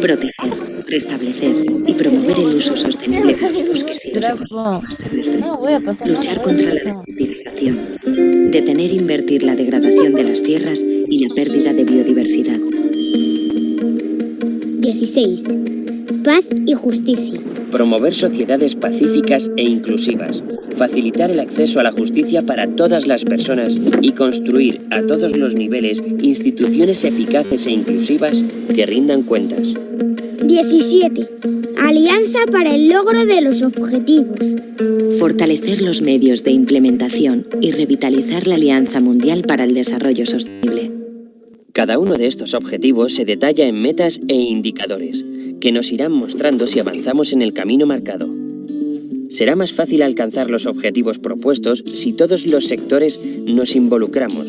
Proteger, restablecer y promover el uso sostenible de los bosques y los ecosistemas terrestres. Luchar contra la desertificación. Detener e invertir la degradación de las tierras y la pérdida de biodiversidad. 16. Paz y justicia. Promover sociedades pacíficas e inclusivas. Facilitar el acceso a la justicia para todas las personas y construir a todos los niveles instituciones eficaces e inclusivas que rindan cuentas. 17. Alianza para el logro de los objetivos. Fortalecer los medios de implementación y revitalizar la Alianza Mundial para el Desarrollo Sostenible. Cada uno de estos objetivos se detalla en metas e indicadores, que nos irán mostrando si avanzamos en el camino marcado. Será más fácil alcanzar los objetivos propuestos si todos los sectores nos involucramos,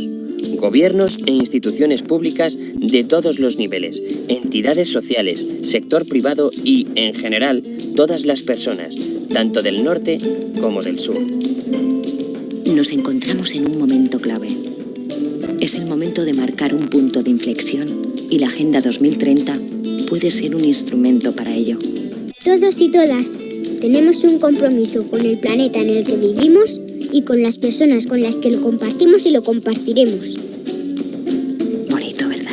gobiernos e instituciones públicas de todos los niveles, entidades sociales, sector privado y, en general, todas las personas, tanto del norte como del sur. Nos encontramos en un momento clave. Es el momento de marcar un punto de inflexión y la Agenda 2030 puede ser un instrumento para ello. Todos y todas tenemos un compromiso con el planeta en el que vivimos y con las personas con las que lo compartimos y lo compartiremos. Bonito, ¿verdad?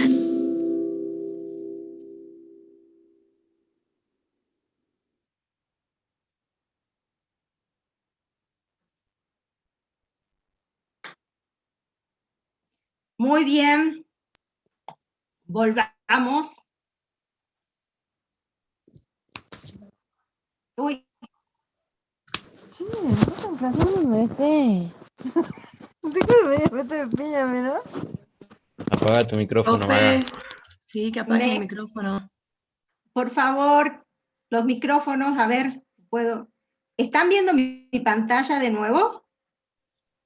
Muy bien. Volvamos. Uy. Sí, no te me besé. No te quedes de piñame, ¿no? Apaga tu micrófono, Maga. Sí, que apague el micrófono. Por favor, los micrófonos, a ver, ¿puedo? ¿Están viendo mi pantalla de nuevo?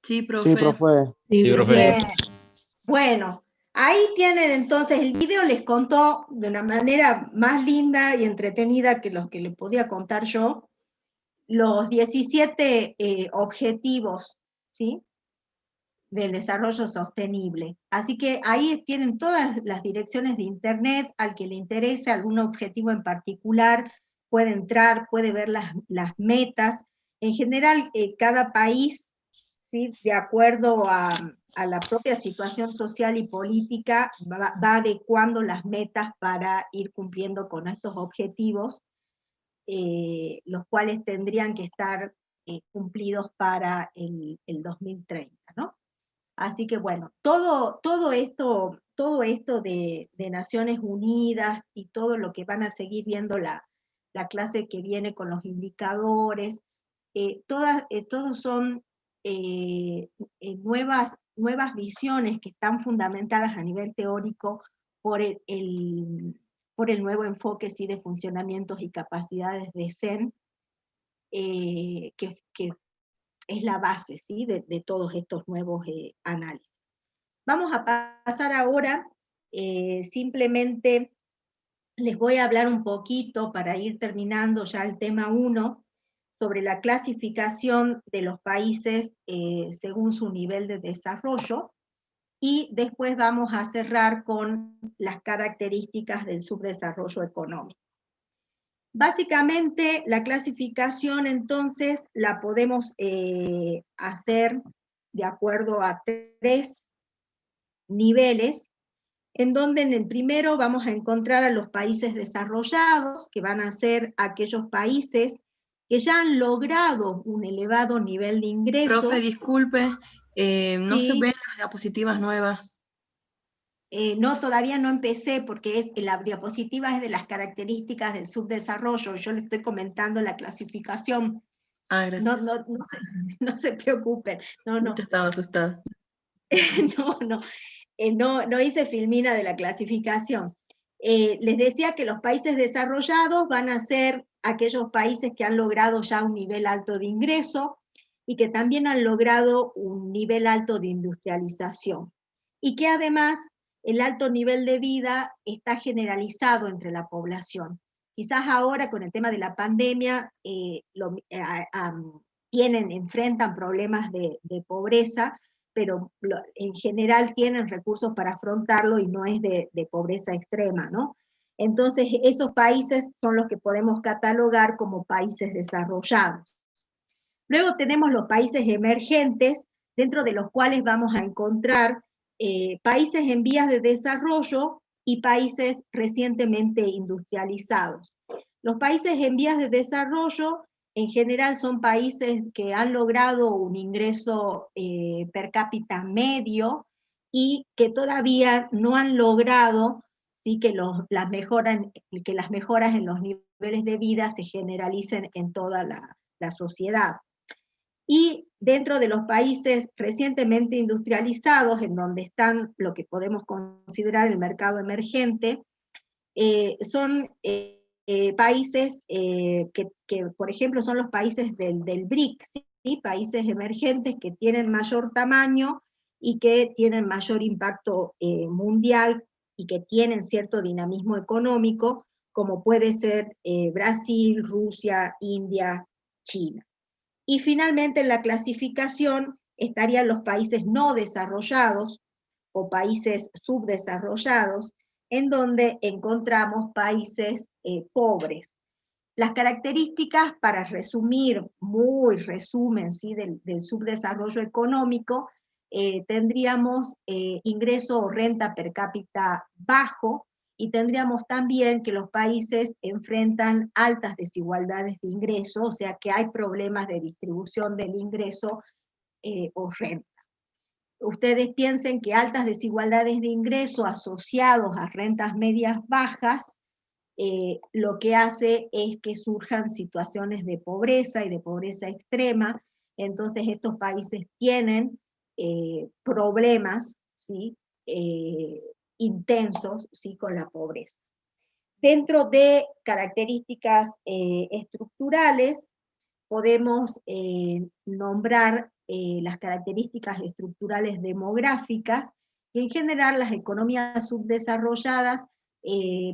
Sí, profe. Sí, profe. Sí, profe. Bien. Bueno, ahí tienen entonces, el video les contó de una manera más linda y entretenida que los que les podía contar yo, los 17 objetivos, ¿sí?, del desarrollo sostenible. Así que ahí tienen todas las direcciones de internet, al que le interese algún objetivo en particular, puede entrar, puede ver las metas. En general, cada país, ¿sí?, de acuerdo a la propia situación social y política, va adecuando las metas para ir cumpliendo con estos objetivos, los cuales tendrían que estar cumplidos para el 2030, ¿no? Así que bueno, todo esto de Naciones Unidas y todo lo que van a seguir viendo la clase que viene con los indicadores, todos son nuevas visiones que están fundamentadas a nivel teórico por el nuevo enfoque, sí, de funcionamientos y capacidades de CEN, que es la base, ¿sí?, de todos estos nuevos análisis. Vamos a pasar ahora, simplemente les voy a hablar un poquito para ir terminando ya el tema 1, sobre la clasificación de los países según su nivel de desarrollo, y después vamos a cerrar con las características del subdesarrollo económico. Básicamente, la clasificación entonces la podemos hacer de acuerdo a 3 niveles, en donde en el primero vamos a encontrar a los países desarrollados, que van a ser aquellos países que ya han logrado un elevado nivel de ingresos. Profe, disculpe, no Sí. se ven las diapositivas nuevas. No, todavía no empecé porque la diapositiva es de las características del subdesarrollo. Yo le estoy comentando la clasificación. Ah, gracias. No se preocupen. No. Yo estaba asustada. No hice filmina de la clasificación. Les decía que los países desarrollados van a ser aquellos países que han logrado ya un nivel alto de ingreso. y que también han logrado un nivel alto de industrialización, y que además el alto nivel de vida está generalizado entre la población. Quizás ahora con el tema de la pandemia enfrentan problemas de pobreza, pero en general tienen recursos para afrontarlo y no es de pobreza extrema, ¿no? Entonces esos países son los que podemos catalogar como países desarrollados. Luego tenemos los países emergentes, dentro de los cuales vamos a encontrar países en vías de desarrollo y países recientemente industrializados. Los países en vías de desarrollo en general son países que han logrado un ingreso per cápita medio y que todavía no han logrado ¿sí? que las mejoras en los niveles de vida se generalicen en toda la sociedad. Y dentro de los países recientemente industrializados, en donde están lo que podemos considerar el mercado emergente, son países que, por ejemplo, son los países del BRIC, ¿sí? Países emergentes que tienen mayor tamaño y que tienen mayor impacto mundial y que tienen cierto dinamismo económico, como puede ser Brasil, Rusia, India, China. Y finalmente en la clasificación estarían los países no desarrollados o países subdesarrollados, en donde encontramos países pobres. Las características, para resumir, muy resumen, ¿sí? del subdesarrollo económico, tendríamos ingreso o renta per cápita bajo, y tendríamos también que los países enfrentan altas desigualdades de ingreso, o sea que hay problemas de distribución del ingreso o renta. Ustedes piensen que altas desigualdades de ingreso asociados a rentas medias bajas, lo que hace es que surjan situaciones de pobreza y de pobreza extrema. Entonces estos países tienen problemas, ¿sí? Intensos, ¿sí? Con la pobreza. Dentro de características estructurales, podemos nombrar las características estructurales demográficas, que en general las economías subdesarrolladas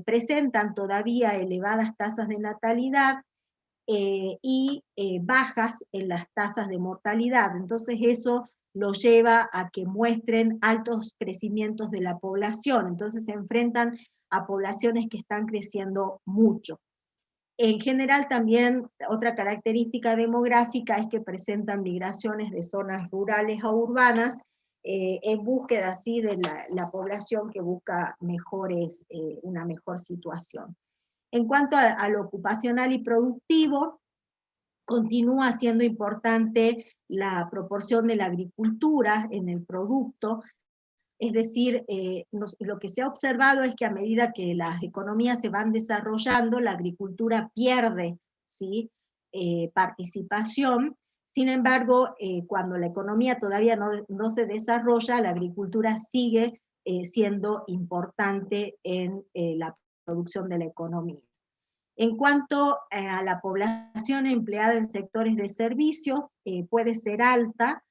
presentan todavía elevadas tasas de natalidad y bajas en las tasas de mortalidad. Entonces eso lo lleva a que muestren altos crecimientos de la población, entonces se enfrentan a poblaciones que están creciendo mucho. En general también otra característica demográfica es que presentan migraciones de zonas rurales a urbanas en búsqueda así de la población que busca una mejor situación. En cuanto a lo ocupacional y productivo, continúa siendo importante la proporción de la agricultura en el producto, es decir, lo que se ha observado es que a medida que las economías se van desarrollando, la agricultura pierde, ¿sí? Participación. Sin embargo, cuando la economía todavía no se desarrolla, la agricultura sigue siendo importante en la producción de la economía. En cuanto a la población empleada en sectores de servicios, puede ser alta.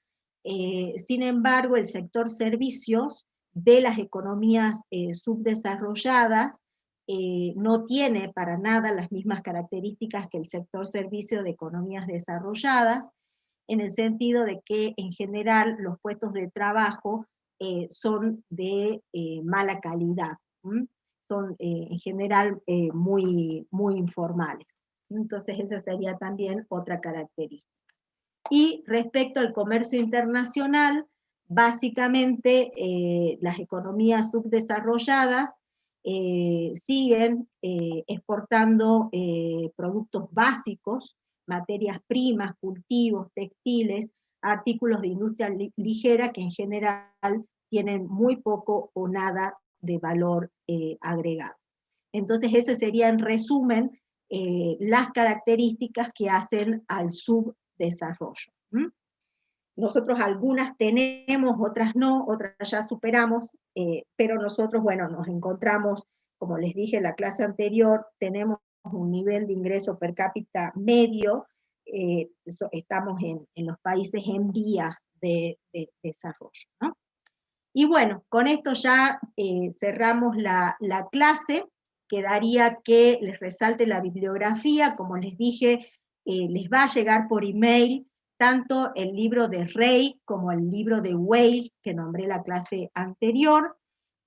Sin embargo, el sector servicios de las economías subdesarrolladas no tiene para nada las mismas características que el sector servicio de economías desarrolladas, en el sentido de que en general los puestos de trabajo son de mala calidad, son en general muy informales. Entonces esa sería también otra característica. Y respecto al comercio internacional, básicamente las economías subdesarrolladas siguen exportando productos básicos, materias primas, cultivos, textiles, artículos de industria ligera que en general tienen muy poco o nada de valor agregado. Entonces ese sería en resumen las características que hacen al subdesarrollo. Nosotros algunas tenemos, otras no, otras ya superamos, pero nosotros, bueno, nos encontramos, como les dije en la clase anterior, tenemos un nivel de ingreso per cápita medio, estamos en los países en vías de desarrollo, ¿no? Y bueno, con esto ya cerramos la clase. Quedaría que les resalte la bibliografía. Como les dije, les va a llegar por email tanto el libro de Rey como el libro de Weil, que nombré la clase anterior.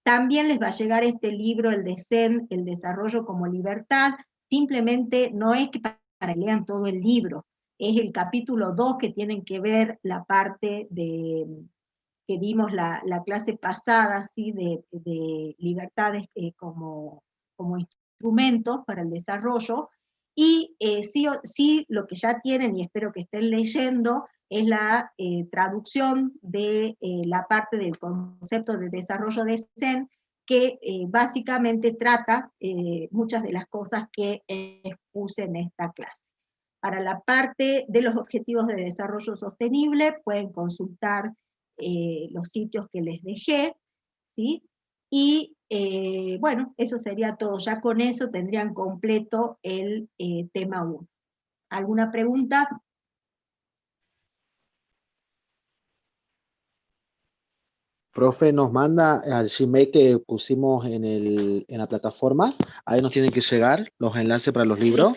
También les va a llegar este libro, el de Zen, El desarrollo como libertad. Simplemente no es que para que lean todo el libro, es el capítulo 2 que tienen que ver la parte que vimos la clase pasada, ¿sí? de libertades como instrumentos para el desarrollo, y sí lo que ya tienen, y espero que estén leyendo, es la traducción de la parte del concepto de desarrollo de Zen, que básicamente trata muchas de las cosas que expuse en esta clase. Para la parte de los objetivos de desarrollo sostenible, pueden consultar los sitios que les dejé, ¿sí? Y bueno, eso sería todo. Ya con eso tendrían completo el tema 1. ¿Alguna pregunta? Profe, nos manda al Gmail que pusimos en la plataforma. Ahí nos tienen que llegar los enlaces para los libros.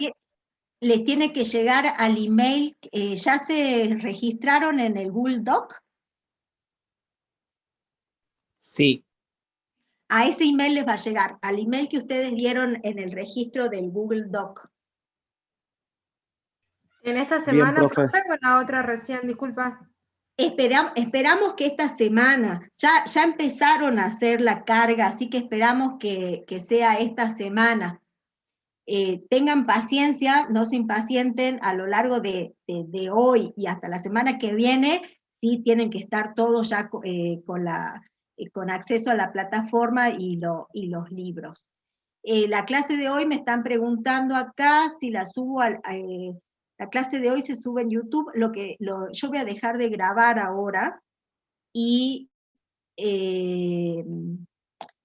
Les tiene que llegar al email. ¿Ya se registraron en el Google Doc? Sí. A ese email les va a llegar, al email que ustedes dieron en el registro del Google Doc. ¿En esta semana, Bien, profe, profe, o la otra recién? Disculpa. Esperamos que esta semana, ya empezaron a hacer la carga, así que esperamos que sea esta semana. Tengan paciencia, no se impacienten, a lo largo de hoy y hasta la semana que viene, sí tienen que estar todos ya con acceso a la plataforma y los libros. La clase de hoy me están preguntando acá si la subo la clase de hoy se sube en YouTube. Yo voy a dejar de grabar ahora y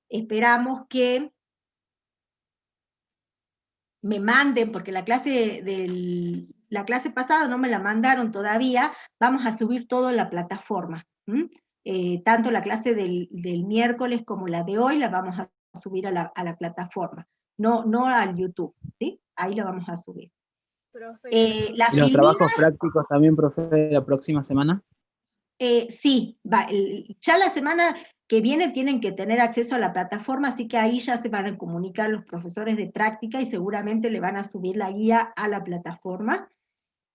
esperamos que me manden, porque la clase pasada no me la mandaron todavía. Vamos a subir todo en la plataforma. Tanto la clase del miércoles como la de hoy la vamos a subir a la plataforma, no al YouTube, ¿sí? Ahí la vamos a subir. ¿Y los trabajos prácticos también, profe, la próxima semana? Sí, ya la semana que viene tienen que tener acceso a la plataforma, así que ahí ya se van a comunicar los profesores de práctica y seguramente le van a subir la guía a la plataforma.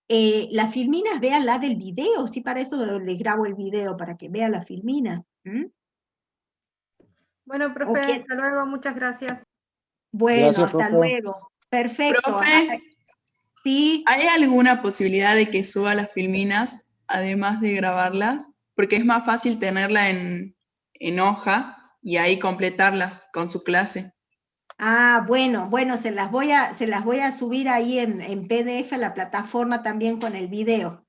Las filminas, vean la del video, sí, para eso les grabo el video, para que vean la filmina. Bueno, profe, hasta luego, muchas gracias. Bueno, gracias, hasta profe. luego. Perfecto. Profe, ¿sí? ¿Hay alguna posibilidad de que suba las filminas, además de grabarlas? Porque es más fácil tenerla en hoja y ahí completarlas con su clase. Ah, bueno, se las voy a subir ahí en PDF a la plataforma también con el video.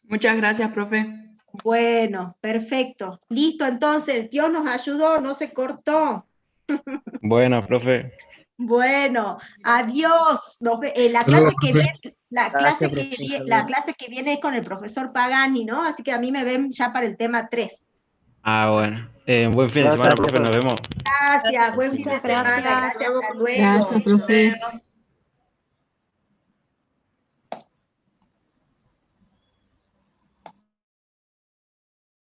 Muchas gracias, profe. Bueno, perfecto. Listo, entonces, Dios nos ayudó, no se cortó. Bueno, profe. Bueno, adiós. La clase que viene es con el profesor Pagani, ¿no? Así que a mí me ven ya para el tema 3. Ah, bueno. Buen fin de semana, profe, nos vemos. Gracias, buen fin de semana, gracias, hasta luego. Gracias, profe.